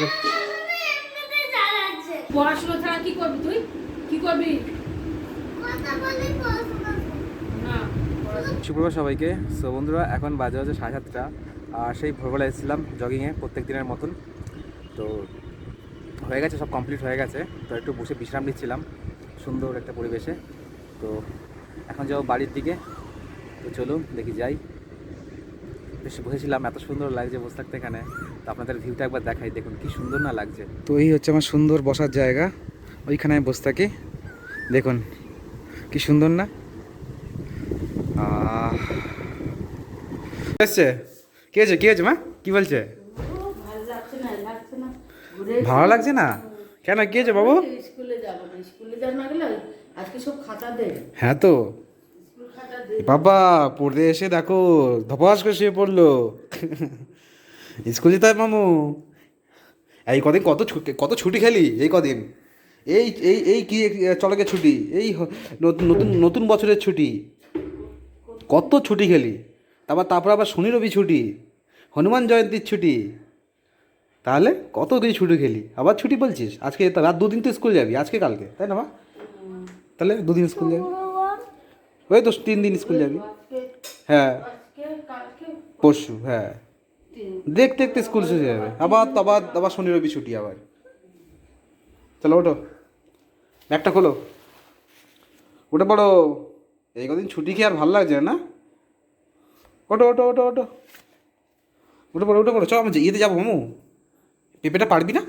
চল। পড়াশোনা ছাড়া কি করবি তুই? কি করবি? শুক্রবার সবাইকে। সো বন্ধুরা, এখন বাজে হচ্ছে 7:30, আর সেই ভোরবেলা এসেছিলাম জগিংয়ে প্রত্যেক দিনের মতন। তো হয়ে গেছে, সব কমপ্লিট হয়ে গেছে। তো একটু বসে বিশ্রাম নিচ্ছিলাম সুন্দর একটা পরিবেশে। তো এখন যাবো বাড়ির দিকে। তো চলুন দেখি যাই। বেশ বসেছিলাম, এত সুন্দর লাগছে বসে থাকতে এখানে। তো আপনাদের ভিউটা একবার দেখাই, দেখুন কি সুন্দর না লাগছে। তো এই হচ্ছে আমার সুন্দর বসার জায়গা, ওইখানে আমি বসে থাকি। দেখুন কি সুন্দর না? এসছে কি হয়েছে? কি হয়েছে মা? কি বলছে? ভালো লাগছে না কেন? কি হয়েছে বাবু? স্কুলে যাবো না, স্কুলে যাবো না গেলে আজকে সব খাতা দে। হ্যাঁ তো বাবা পড়তে এসে দেখো ধপাস করে শুয়ে পড়লো। স্কুল যেতে হয় মামু। এই কদিন কত ছুটি খেলি এই কদিন। এই এই এই কি চলকে ছুটি, এই নতুন নতুন নতুন বছরের ছুটি, কত ছুটি খেলি। তারপর আবার শনি রবি ছুটি, হনুমান জয়ন্তীর ছুটি। তাহলে কত কিছু ছুটি খেলি, আবার ছুটি বলছিস? আজকে রাত 2 দিন তো স্কুল যাবি, আজকে কালকে, তাই না মা? তাহলে 2 দিন স্কুল যাবি, ওই তো 3 দিন স্কুল যাবি। হ্যাঁ পরশু, হ্যাঁ দেখতে দেখতে স্কুল শেষ হয়ে যাবে। আবার শনি রবি ছুটি আবার। চলো ওঠো, ব্যাগটা খোলো, উঠে পড়ো। এই কদিন ছুটি খেয়ে আর ভালো লাগছে না। ওঠো ওঠো ওঠো ওঠো, উঠে পড়ো চল। আমি ইয়েতে যাবো মামু। পেঁপেটা পারবি না?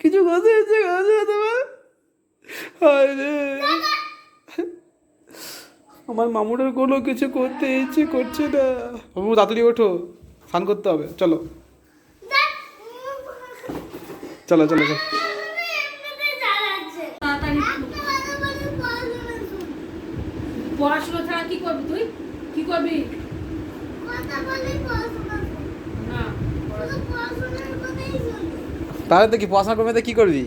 কিছু কথা ইচ্ছে করছে তোমার? হায় রে, আমার মামুনের কোনো কিছু করতে ইচ্ছে করছে না। মামু তাড়াতাড়ি ওঠো, স্নান করতে হবে। চলো চলো চলো চলো। পড়াশোনা ছাড়া কি করবি তুই? কি করবি? না, তাহলে তো কি পড়াশোনা করবে, কি করবি?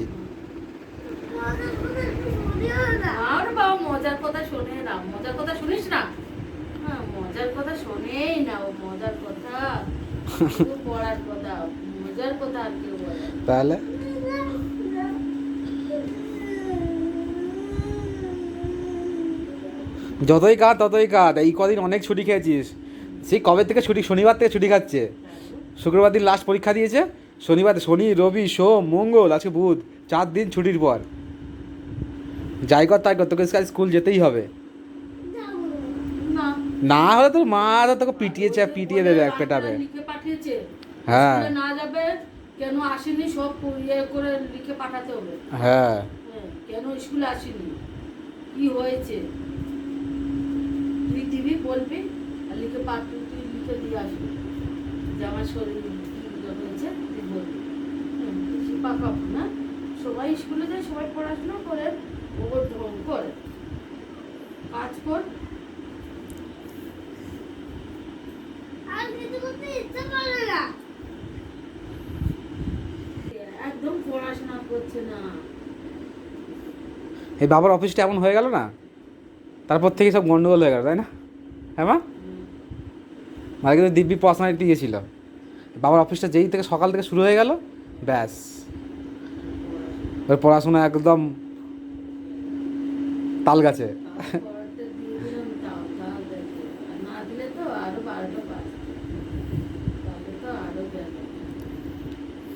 আর বাবা মজার কথা শোনে না, মজার কথা শুনিস না? হ্যাঁ, মজার কথা শোনেই না ও, মজার কথা শুধু পড়ার কথা, মজার কথা আর কেউ বলে না। তাহলে যতই কাঁদ ততই কাঁদ। এই কদিন অনেক ছুটি খেয়েছিস। সেই কবে থেকে ছুটি? শনিবার থেকে ছুটি খাচ্ছে। শুক্রবার দিন লাস্ট পরীক্ষা দিয়েছে, শনিবার, শনি রবি সোম মঙ্গল, আজকে বুধ, 4 দিন ছুটির পর। যাই কর তাই কর, তোকে স্কুল যেতেই হবে। না, না হলে তোর মা তো তোকে পিটিয়ে দেবে, এক পেটাবে। লিখে পাঠিয়েছে, হ্যাঁ স্কুলে না যাবে কেন, আসেনি সব ইয়ে করে লিখে পাঠাতে হবে। হ্যাঁ হ্যাঁ, কেন স্কুলে আসেনি, কি হয়েছে তুই দিবি, বলবি আর লিখে তুই লিখে দিয়ে আসবি যে আমার শরীর কি হয়েছে তুই বলবি। বেশি পাকা না, সবাই স্কুলে যায়, সবাই পড়াশোনা করে, ওর ঢং করে কাজ কর। একদম পড়াশোনা করছে না। এই বাবার অফিসটা এমন হয়ে গেল না, তারপর থেকে সব গন্ডগোল হয়ে গেল, তাই না? হ্যাঁ মা, মানে কিন্তু দিব্যি পার্সোনালিটি গিয়েছিল। বাবার অফিসটা যেই থেকে সকাল থেকে শুরু হয়ে গেল, ব্যাস ওর পড়াশোনা একদম তাল গাছে। পড়াতে দিয়ে দিলাম, তাও দেখে আর না দিলে তো আরো 12টা বাজে, তাহলে তো আরো গেল,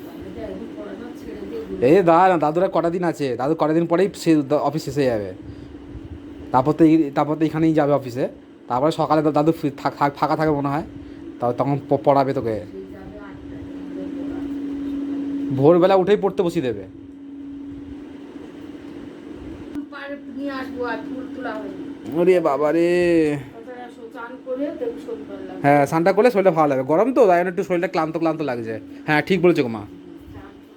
তাহলে তো একদম পড়াশোনা ছেড়ে দিয়ে এই দাদুরা কটা দিন আছে, দাদু কটা দিন পরেই সে অফিস শেষ হয়ে যাবে। তারপর তো এখানেই যাবে অফিসে। তারপরে সকালে তো দাদু ফাঁকা থাকে মনে হয়, তখন পড়াবে তোকে। যাবে 8টায়, ভোরবেলা উঠেই পড়তে বসিয়ে দেবে। নিয়ে আসবো আর ফুল তোলা হয়নি। ওরে বাবা রে। তাছাড়া চান করে দেখবি শরীর ভালো লাগবে। হ্যাঁ স্নানটা করলে শরীরটা ভালো লাগবে, গরম তো তাই জন্য একটু শরীরটা ক্লান্ত ক্লান্ত লাগছে। হ্যাঁ ঠিক বলেছো গো মা,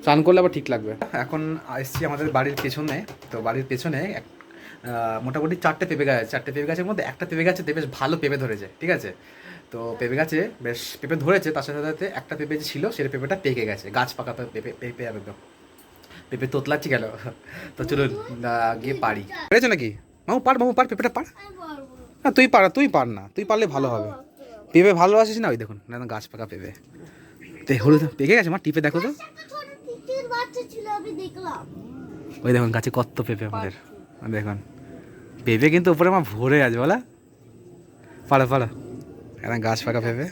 স্নান করলে আবার ঠিক লাগবে। এখন এসছি আমাদের বাড়ির পেছনে। তো বাড়ির পেছনে মোটামুটি 4টে পেঁপে গাছ আছে। 4টে পেঁপে গাছের মধ্যে একটা পেঁপে গাছে বেশ ভালো পেঁপে ধরেছে, ঠিক আছে? তো পেঁপে গাছে বেশ পেঁপে ধরেছে, তার সাথে সাথে একটা পেঁপে যে ছিল সেটা পেঁপেটা পেকে গেছে, গাছ পাকা পেঁপে একদম। পেঁপে তোতলাচ্ছি গেল। তো চলুন গিয়ে পারি। পেরেছো নাকি মামু? মামু পার, পেঁপেটা পার। হ্যাঁ তুই পার না, তুই পারলে ভালো হবে। পেঁপে ভালোবাসিস না? ওই দেখুন না, গাছ পাকা পেঁপে। হলুদ পেকে গেছে মা, টিপে দেখো তো। একটা ছোট তিতির বাচ্চা ছিল, আমি দেখলাম। ওই দেখুন গাছে কত পেঁপে আমাদের, দেখুন পেঁপে কিন্তু উপরে মা ভরে আছে বলা। পাড়া পাড়া এখন গাছ ফাঁকা পেঁপে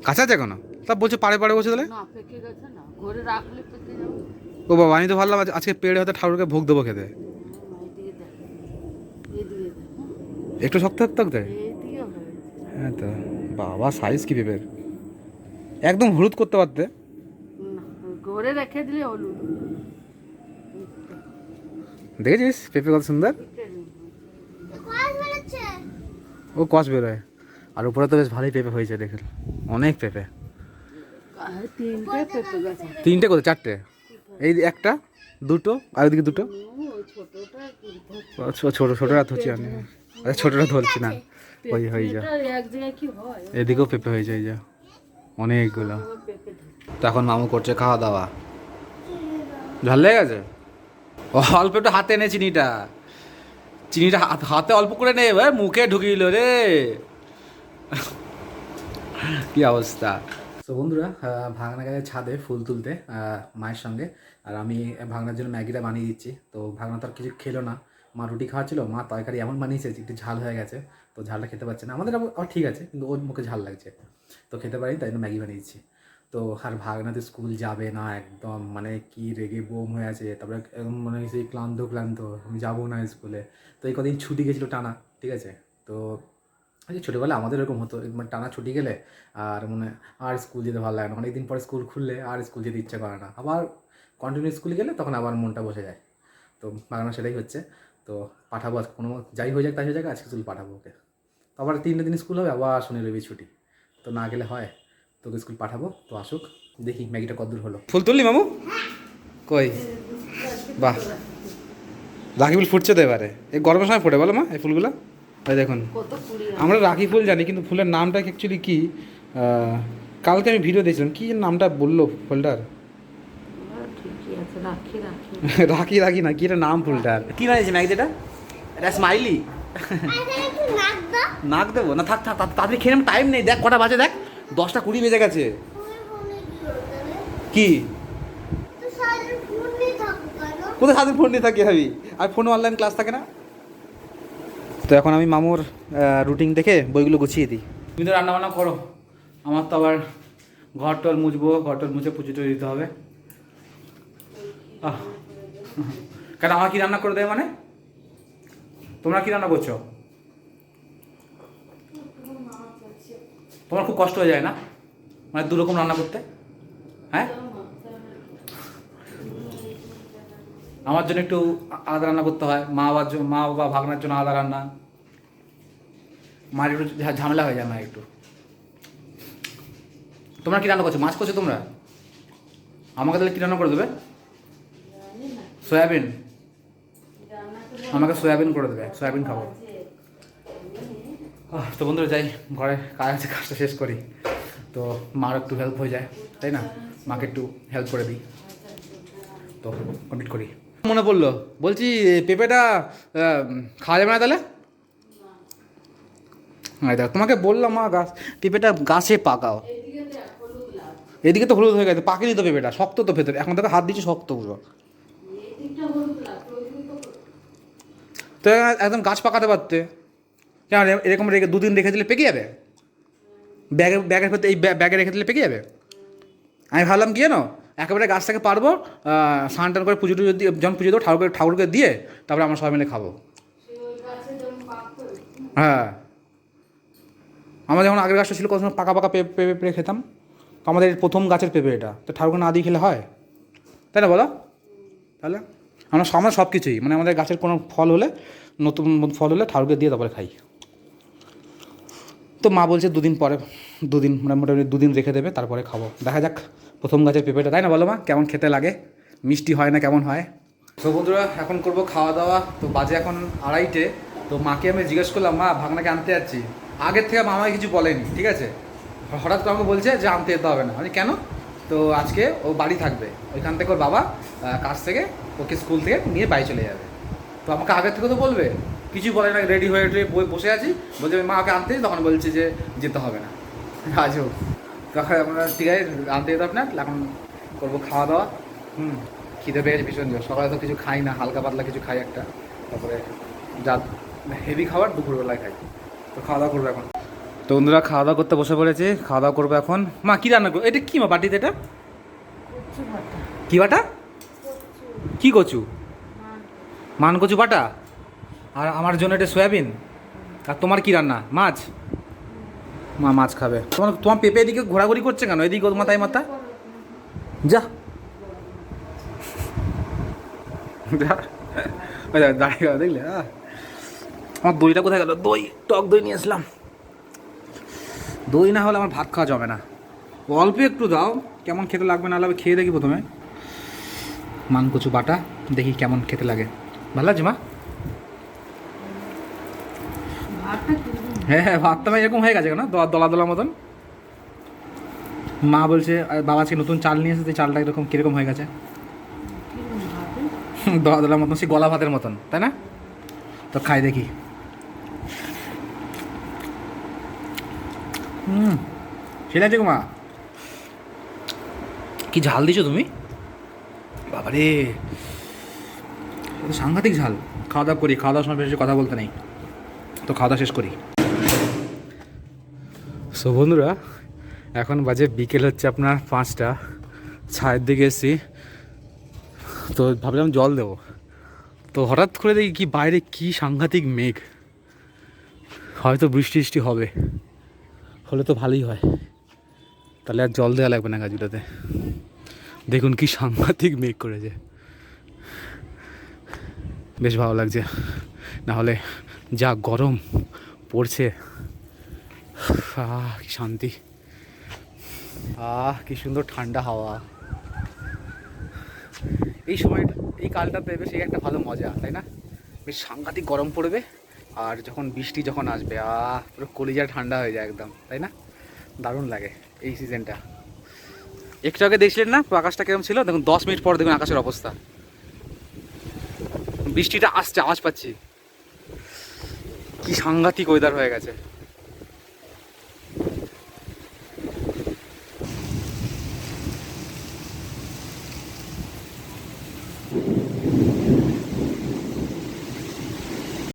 কাঁচা আছে এখনো, তা বলছে পাড়ে পাড়ে বসে তাহলে। না পেকে গেছে না, ঘরে রাখলে পেকে যাবে। ও বাবা, আমি তো ভাবলাম আজকে পেড়ে হয়তো ঠাকুরকে ভোগ দেবো খেতে। এদিকে দেখ, এদিকে দেখ, একটু শক্ত শক্ত দেয়। এইদিকে হয়েছে। হ্যাঁ তো বাবা, সাইজ কি পেঁপের, একদম হলুদ করতে পারতে। না, ঘরে রেখে দিলে হলুদ। দেখেছিস পেঁপে কত সুন্দর, কস বেরোচ্ছে। ও কষ বেরোয়। আর উপরে তো বেশ ভালোই পেঁপে হয়েছে দেখে, অনেক পেঁপে। তিনটে পেঁপে গাছ আছে। তিনটে করে চারটে, এই একটা দুটো আর ওইদিকে দুটো। ওই ছোটটা কিন্তু ছোটো ছোটোরা ধরছি আমি, আচ্ছা ছোটোরা ধরছি না। ওই হয়ে যা, পেঁপেটা এক জায়গায় কি হয়, এদিকেও পেঁপে হয়ে যায় যা অনেকগুলো। পেঁপে ধরে। তো এখন মামু করছে খাওয়া দাওয়া। ঝাল লেগে গেছে, অল্প একটু হাতে নে চিনিটা, চিনিটা হাতে অল্প করে নে, মুখে ঢুকিল রে। কি অবস্থা। তো বন্ধুরা, ভাগনা গেছে ছাদে ফুল তুলতে মায়ের সঙ্গে, আর আমি ভাগনার জন্য ম্যাগিটা বানিয়ে দিচ্ছি। তো ভাগনা তো আর কিছু খেলো না, মা রুটি খাওয়াচ্ছিল, মা তরকারি এমন বানিয়েছে একটু ঝাল হয়ে গেছে, তো ঝালটা খেতে পারছে না। আমাদের আবার ঠিক আছে, কিন্তু ওর মুখে ঝাল লাগছে, তো খেতে পারি, তাই জন্য ম্যাগি বানিয়ে দিচ্ছি। তো আর ভাগনা তো স্কুল যাবে না, একদম মানে কি রেগে বোম হয়ে আছে, তারপরে একদম মনে হয়েছে ক্লান্ত ক্লান্ত, আমি যাবো না স্কুলে। তো এই কদিন ছুটি গেছিলো টানা, ঠিক আছে। তো ছোটোবেলা আমাদের এরকম হতো, মানে টানা ছুটি গেলে আর মানে আর স্কুল যেতে ভালো লাগে না, অনেকদিন পরে স্কুল খুললে আর স্কুল যেতে ইচ্ছে করে না, আবার কন্টিনিউ স্কুল গেলে তখন আবার মনটা বসে যায়। তো বাগানো সেটাই হচ্ছে। তো পাঠাবো আজ, কোনো যাই হয়ে যাক তাই হয়ে যাক, আজকে স্কুল পাঠাবো ওকে। তো আবার 3 দিন স্কুল হবে, আবার শনি রবি ছুটি, তো না গেলে হয়। তোকে স্কুল পাঠাবো, তো আসুক, দেখি ম্যাগিটা কতদূর হলো। ফুল তুললি মামু কই? বাহ, রাখি ফুল ফুটছে তো এবারে, এই গরমের সময় ফোটে বলো মা এই ফুলগুলো। ওই দেখুন, কত কুড়ি আমরা রাখি ফুল জানি, কিন্তু ফুলের নামটা অ্যাকচুয়ালি কি, কালকে আমি ভিডিও দেখছিলাম, কি নামটা বললো ফুলটার। ঠিকই আছে, রাখি রাখি। রাখি রাখি না, কি এটা নাম ফুলটার, কি বানিয়েছে ম্যাগি এটা? এটা স্মাইলি। এখানে একটু নাক দাও। নাক দেবো না, থাক থাক, তাড়াতাড়ি খেয়ে টাইম নেই, দেখ কটা বাজে, দেখ 10টা 20 বেজে গেছে। ফোনে ফোনে কি করতে? কি তো সারাদিন ফোন নিয়ে থাকো কেন? কোথায় সারাদিন ফোন নিয়ে থাকি আমি, আর ফোনে অনলাইন ক্লাস থাকে না। তো এখন আমি মামুর রুটিন দেখে বইগুলো গুছিয়ে দিই। তুমি তো রান্না বান্না করো, আমার তো আবার ঘর টর মুছবো, ঘর টর মুছে পুজো টুজো দিতে হবে। কেন আমার কি রান্না করে দেয় মানে? তোমরা কি রান্না করছো? তোমার খুব কষ্ট হয়ে যায় না, মানে 2 রকম রান্না করতে? হ্যাঁ, আমার জন্য একটু আলাদা রান্না করতে হয়, মা বাবা ভাগনার জন্য আলাদা রান্না, মার একটু ঝামেলা হয়ে যায় মা একটু। তোমরা কি রান্না করছো? মাছ করছো তোমরা? আমাকে তাহলে কী রান্না করে দেবে? সয়াবিন, আমাকে সয়াবিন করে দেবে, সয়াবিন খাবো। তো বন্ধুরা যাই, ঘরে কাজ আছে, কাজটা শেষ করি, তো মার একটু হেল্প হয়ে যায়, তাই না? মাকে একটু হেল্প করে দিই, তো কমপ্লিট করি। মনে পড়লো, বলছি পেঁপেটা খাওয়া যাবে না তাহলে? হ্যাঁ দেখ, তোমাকে বললাম মা গাছ, পেঁপেটা গাছে পাকাও। এদিকে তো হলুদ হয়ে গেছে, পাকেনি তো পেঁপেটা, শক্ত তো ভেতরে, এখন থেকে হাত দিচ্ছি শক্ত পুরো। তো একদম গাছ পাকাতে পারতে, কেন এরকম রেখে 2 দিন রেখে দিলে পেকে যাবে? ব্যাগের ভেতরে, এই ব্যাগে রেখে দিলে পেকে যাবে? আমি ভাবলাম কি জানো, একেবারে গাছ থেকে পারবো, স্নান টান করে পুজো টুজো দিয়ে, যখন পুজো দেবো ঠাকুরকে দিয়ে, তারপরে আমরা সবাই মিলে খাবো। হ্যাঁ, আমার যখন আগের গাছটা ছিল, কত সময় পাকা পাকা পেঁপে খেতাম, তো আমাদের প্রথম গাছের পেঁপে এটা, তো ঠাকুরকে না দিয়ে খেলে হয়, তাই না বলো? তাহলে আমরা সব কিছুই, মানে আমাদের গাছের কোনো ফল হলে, নতুন ফল হলে ঠাকুরকে দিয়ে তারপরে খাই। তো মা বলছে 2 দিন পরে, 2 দিন মানে মোটামুটি 2 দিন রেখে দেবে, তারপরে খাবো। দেখা যাক প্রথম গাছের পেঁপেটা, তাই না বলো মা, কেমন খেতে লাগে, মিষ্টি হয় না কেমন হয়। তো বন্ধুরা এখন করবো খাওয়া দাওয়া, তো বাজে এখন 2:30। তো মাকে আমি জিজ্ঞেস করলাম, মা ভাগনাকে আনতে যাচ্ছি, আগের থেকে মামাকে কিছু বলেনি, ঠিক আছে, হঠাৎ করে আমাকে বলছে যে আনতে যেতে হবে না। আমি কেন? তো আজকে ও বাড়ি থাকবে, ওইখান থেকে ওর বাবা কাজ থেকে ওকে স্কুল থেকে নিয়ে বাড়ি চলে যাবে। তো আমাকে আগের থেকে তো বলবে, কিছু বলে না, রেডি হয়ে বসে আছি, বলছে মা ওকে আনতে, তখন বলছে যে যেতে হবে না। আজও তখন আমরা ঠিক আছে আনতে যেত আপনার এখন করবো খাওয়া দাওয়া। খিদে পেয়েছে ভীষণ জোর, সকালে তো কিছু খাই না, হালকা পাতলা কিছু খাই একটা, তারপরে যা হেভি খাবার দুপুরবেলায় খাই। তো খাওয়া দাওয়া করবো এখন। তো বন্ধুরা খাওয়া দাওয়া করতে বসে পড়েছে, খাওয়া দাওয়া করবো এখন। মা কী রান্না করবো? এটা কী মা বাটিতে? এটা কচু বাটা, কী বাটা? কচু, কী কচু? মান, মান কচু বাটা। আর আমার জন্য এটা সয়াবিন। আর তোমার কি রান্না? মাছ? মা মাছ খাবে। তোমার পেঁপে এদিকে ঘোরাঘুরি করছে কেন? এদিকে ওর মাথায় মাথা যা যা। ওই দেখ, দাঁড়িয়ে গেল দেখলে। আমার দইটা কোথায় গেল? দই, টক দই নিয়ে আসলাম। দই না হলে আমার ভাত খাওয়া যাবে না। অল্প একটু দাও, কেমন খেতে লাগবে না লাগবে খেয়ে দেখি প্রথমে। মান কচু বাটা দেখি কেমন খেতে লাগে। ভালো লাগছে মা? ভাতটা কিরকম? হ্যাঁ হ্যাঁ, ভাতটা ভাই এরকম হয়ে গেছে কেন, দলা দলা মতন। মা বলছে বাবা আজকে নতুন চাল নিয়ে এসেছে, চালটা এরকম কীরকম হয়ে গেছে, কিরকম ভাতে? দলা দলা মতন, সে গলা ভাতের মতন, তাই না? তো খাই দেখি। সেটা আছে গো মা। কি ঝাল দিছো তুমি? বাবারে, তো সাংঘাতিক ঝাল। খাওয়া দাওয়া করি, খাওয়া দাওয়ার সময় বেশি কথা বলতে নেই। তো খাওয়া দাওয়া শেষ করি। সো বন্ধুরা, এখন বাজে বিকেল হচ্ছে আপনার 5টা। ছায়ের দিকে এসেছি, তো ভাবলাম জল দেবো। তো হঠাৎ করে দেখি কি বাইরে কি সাংঘাতিক মেঘ, হয়তো বৃষ্টি বৃষ্টি হবে, হলে তো ভালোই হয়, তাহলে আর জল দেওয়া লাগবে না গাছগুলোতে। দেখুন কি সাংঘাতিক মেঘ করেছে, বেশ ভালো লাগছে। না হলে যা গরম পড়ছে, কি শান্তি, কি সুন্দর ঠান্ডা হাওয়া। এই সময়টা, এই কালটাতে বেশ একটা ভালো মজা, তাই না? বেশ সাংঘাতিক গরম পড়বে, আর যখন বৃষ্টি যখন আসবে পুরো কলিজা ঠান্ডা হয়ে যায় একদম, তাই না? দারুণ লাগে এই সিজনটা। একটু আগে দেখছিলেন না আকাশটা কেমন ছিল? দেখুন 10 মিনিট পর দেখুন আকাশের অবস্থা। বৃষ্টিটা আসছে, আওয়াজ পাচ্ছি। কি সাংঘাতিক ওয়েদার হয়ে গেছে।